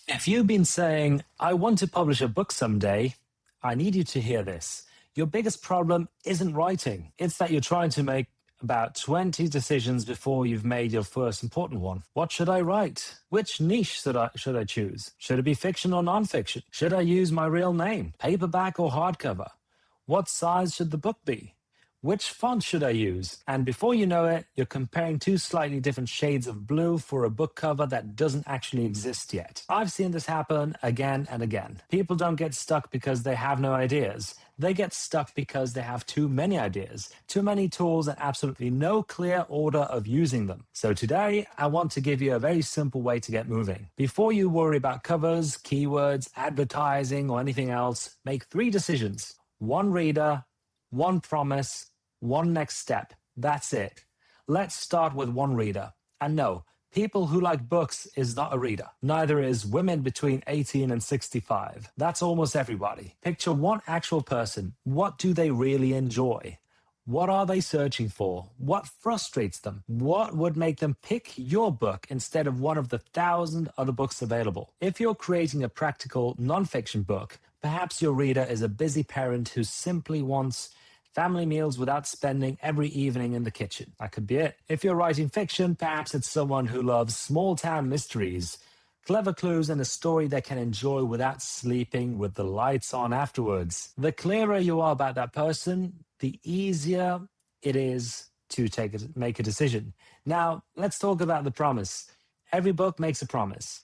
If you've been saying, I want to publish a book someday, I need you to hear this. Your biggest problem isn't writing. It's that you're trying to make about 20 decisions before you've made your first important one. What should I write? Which niche should I choose? Should it be fiction or nonfiction? Should I use my real name? Paperback or hardcover? What size should the book be? Which font should I use? And before you know it, you're comparing two slightly different shades of blue for a book cover that doesn't actually exist yet. I've seen this happen again and again. People don't get stuck because they have no ideas. They get stuck because they have too many ideas, too many tools, and absolutely no clear order of using them. So today, I want to give you a very simple way to get moving. Before you worry about covers, keywords, advertising, or anything else, make 3 decisions. 1 reader, 1 promise, 1 next step. That's it. Let's start with 1 reader. And no, people who like books is not a reader. Neither is women between 18 and 65. That's almost everybody. Picture one actual person. What do they really enjoy? What are they searching for? What frustrates them? What would make them pick your book instead of one of the 1,000 other books available? If you're creating a practical nonfiction book, perhaps your reader is a busy parent who simply wants family meals without spending every evening in the kitchen. That could be it. If you're writing fiction, perhaps it's someone who loves small town mysteries, clever clues, and a story they can enjoy without sleeping with the lights on afterwards. The clearer you are about that person, the easier it is to make a decision. Now, let's talk about the promise. Every book makes a promise.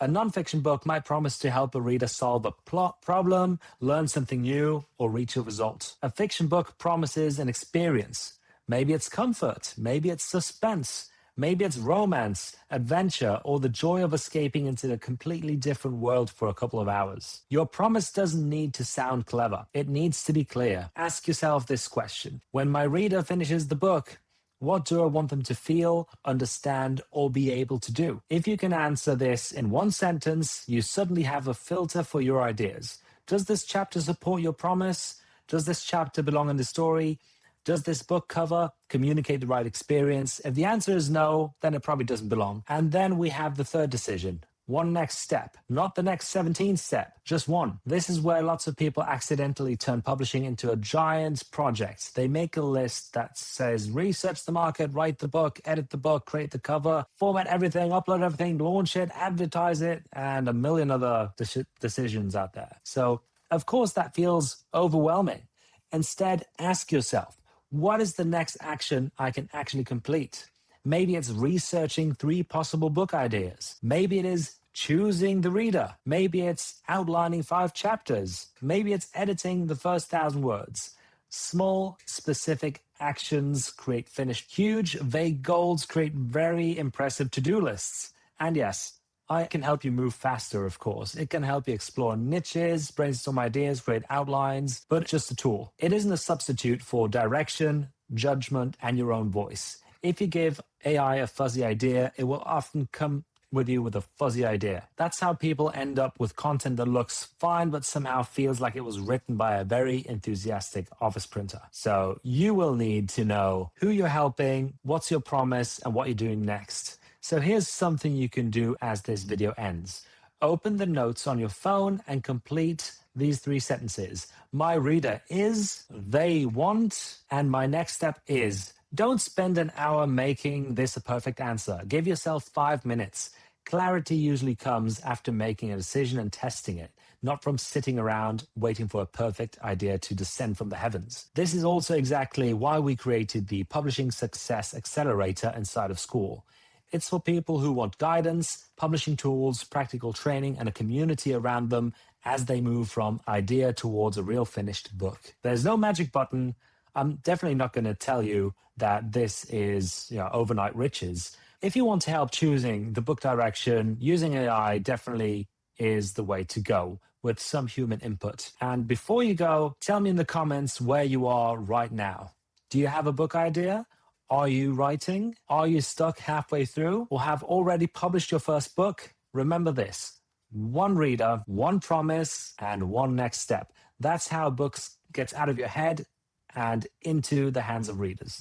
A nonfiction book might promise to help a reader solve a plot problem, learn something new, or reach a result. A fiction book promises an experience. Maybe it's comfort, maybe it's suspense, maybe it's romance, adventure, or the joy of escaping into a completely different world for a couple of hours. Your promise doesn't need to sound clever. It needs to be clear. Ask yourself this question. When my reader finishes the book, what do I want them to feel, understand, or be able to do? If you can answer this in 1 sentence, you suddenly have a filter for your ideas. Does this chapter support your promise? Does this chapter belong in the story? Does this book cover communicate the right experience? If the answer is no, then it probably doesn't belong. And then we have the 3rd decision. 1 next step, not the next 17 step, just 1. This is where lots of people accidentally turn publishing into a giant project. They make a list that says research the market, write the book, edit the book, create the cover, format everything, upload everything, launch it, advertise it, and a million other decisions out there. So, of course, that feels overwhelming. Instead, ask yourself, what is the next action I can actually complete? Maybe it's researching 3 possible book ideas. Maybe it is choosing the reader. Maybe it's outlining 5 chapters. Maybe it's editing the first 1,000 words. Small, specific actions create finished. Huge, vague goals create very impressive to-do lists. And yes, I can help you move faster, of course. It can help you explore niches, brainstorm ideas, create outlines, but it's just a tool. It isn't a substitute for direction, judgment, and your own voice. If you give AI a fuzzy idea, it will often come with you with a fuzzy idea. That's how people end up with content that looks fine, but somehow feels like it was written by a very enthusiastic office printer. So you will need to know who you're helping, what's your promise, and what you're doing next. So here's something you can do as this video ends. Open the notes on your phone and complete these 3 sentences. My reader is, they want, and my next step is. Don't spend an hour making this a perfect answer. Give yourself 5 minutes. Clarity usually comes after making a decision and testing it, not from sitting around waiting for a perfect idea to descend from the heavens. This is also exactly why we created the Publishing Success Accelerator inside of school. It's for people who want guidance, publishing tools, practical training, and a community around them as they move from idea towards a real finished book. There's no magic button. I'm definitely not going to tell you that this is overnight riches. If you want to help choosing the book direction, using AI definitely is the way to go with some human input. And before you go, tell me in the comments where you are right now. Do you have a book idea? Are you writing? Are you stuck halfway through or have already published your first book? Remember this: 1 reader, 1 promise, and 1 next step. That's how books gets out of your head and into the hands of readers.